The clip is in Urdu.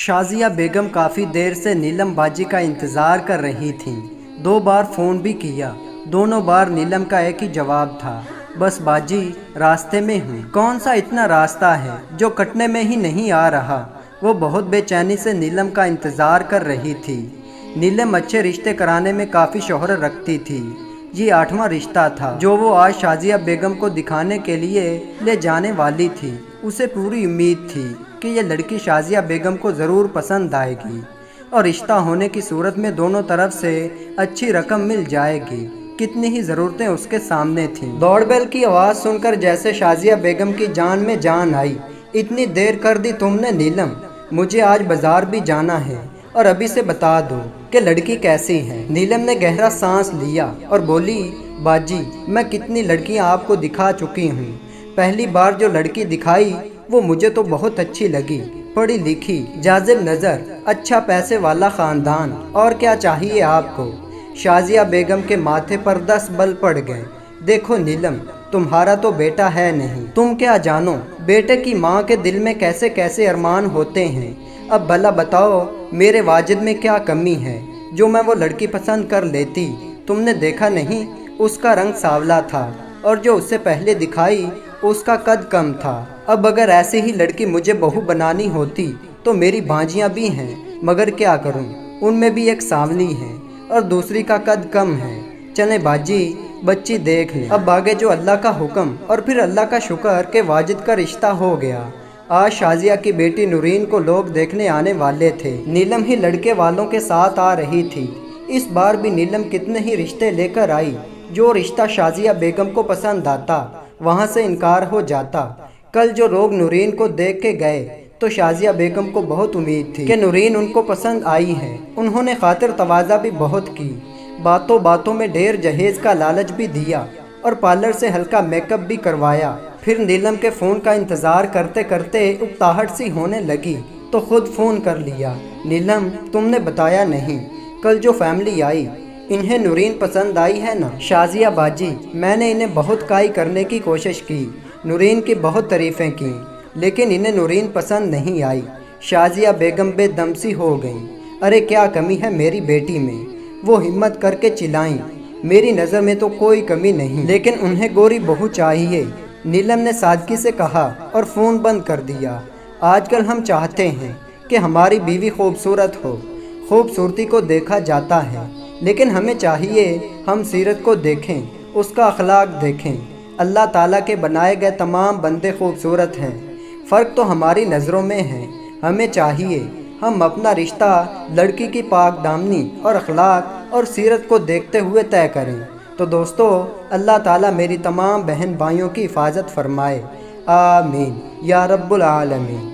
شازیہ بیگم کافی دیر سے نیلم باجی کا انتظار کر رہی تھیں۔ 2 بار فون بھی کیا، دونوں بار نیلم کا ایک ہی جواب تھا، بس باجی راستے میں ہوں۔ کون سا اتنا راستہ ہے جو کٹنے میں ہی نہیں آ رہا؟ وہ بہت بے چینی سے نیلم کا انتظار کر رہی تھی۔ نیلم اچھے رشتے کرانے میں کافی شہرت رکھتی تھی۔ یہ 8واں رشتہ تھا جو وہ آج شازیہ بیگم کو دکھانے کے لیے لے جانے والی تھی۔ اسے پوری امید تھی کہ یہ لڑکی شازیہ بیگم کو ضرور پسند آئے گی اور رشتہ ہونے کی صورت میں دونوں طرف سے اچھی رقم مل جائے گی۔ کتنی ہی ضرورتیں اس کے سامنے تھیں۔ دوڑ بیل کی آواز سن کر جیسے شازیہ بیگم کی جان میں جان آئی۔ اتنی دیر کر دی تم نے نیلم، مجھے آج بازار بھی جانا ہے اور ابھی سے بتا دو کہ لڑکی کیسی ہے۔ نیلم نے گہرا سانس لیا اور بولی، باجی میں کتنی لڑکیاں آپ کو دکھا چکی ہوں، پہلی بار جو لڑکی دکھائی وہ مجھے تو بہت اچھی لگی، پڑھی لکھی، جاذب نظر، اچھا پیسے والا خاندان، اور کیا چاہیے آپ کو؟ شازیہ بیگم کے ماتھے پر 10 بل پڑ گئے۔ دیکھو نیلم، تمہارا تو بیٹا ہے نہیں، تم کیا جانو بیٹے کی ماں کے دل میں کیسے کیسے ارمان ہوتے ہیں۔ اب بھلا بتاؤ میرے واجد میں کیا کمی ہے جو میں وہ لڑکی پسند کر لیتی؟ تم نے دیکھا نہیں اس کا رنگ سانولا تھا اور جو اس سے پہلے دکھائی اس کا قد کم تھا۔ اب اگر ایسی ہی لڑکی مجھے بہو بنانی ہوتی تو میری بھانجیاں بھی ہیں، مگر کیا کروں، ان میں بھی ایک سانولی ہے اور دوسری کا قد کم ہے۔ چلیں باجی بچی دیکھ لیں۔ اب آگے جو اللہ کا حکم اور پھر اللہ کا شکر کہ واجد کا رشتہ ہو گیا۔ آج شازیہ کی بیٹی نورین کو لوگ دیکھنے آنے والے تھے۔ نیلم ہی لڑکے والوں کے ساتھ آ رہی تھی۔ اس بار بھی نیلم کتنے ہی رشتے لے کر آئی۔ جو رشتہ شازیہ بیگم کو پسند آتا وہاں سے انکار ہو جاتا۔ کل جو لوگ نورین کو دیکھ کے گئے تو شازیہ بیگم کو بہت امید تھی کہ نورین ان کو پسند آئی ہے۔ انہوں نے خاطر تواضع بھی بہت کی، باتوں باتوں میں ڈھیر جہیز کا لالچ بھی دیا اور پارلر سے ہلکا میک اپ بھی کروایا۔ پھر نیلم کے فون کا انتظار کرتے کرتے اکتاہٹ سی ہونے لگی تو خود فون کر لیا۔ نیلم تم نے بتایا نہیں، کل جو فیملی آئی انہیں نورین پسند آئی ہے نا؟ شازیہ باجی میں نے انہیں بہت کائی کرنے کی کوشش کی، نورین کی بہت تعریفیں کی، لیکن انہیں نورین پسند نہیں آئی۔ شازیہ بیگم بے دم سی ہو گئیں۔ ارے کیا کمی ہے میری بیٹی میں؟ وہ ہمت کر کے چلائیں، میری نظر میں تو کوئی کمی نہیں، لیکن انہیں گوری بہو چاہیے۔ نیلم نے سادگی سے کہا اور فون بند کر دیا۔ آج کل ہم چاہتے ہیں کہ ہماری بیوی خوبصورت ہو، خوبصورتی کو دیکھا جاتا ہے، لیکن ہمیں چاہیے ہم سیرت کو دیکھیں، اس کا اخلاق دیکھیں۔ اللہ تعالیٰ کے بنائے گئے تمام بندے خوبصورت ہیں، فرق تو ہماری نظروں میں ہے۔ ہمیں چاہیے ہم اپنا رشتہ لڑکی کی پاک دامنی اور اخلاق اور سیرت کو دیکھتے ہوئے طے کریں۔ تو دوستو اللہ تعالیٰ میری تمام بہن بھائیوں کی حفاظت فرمائے، آمین یا رب العالمین۔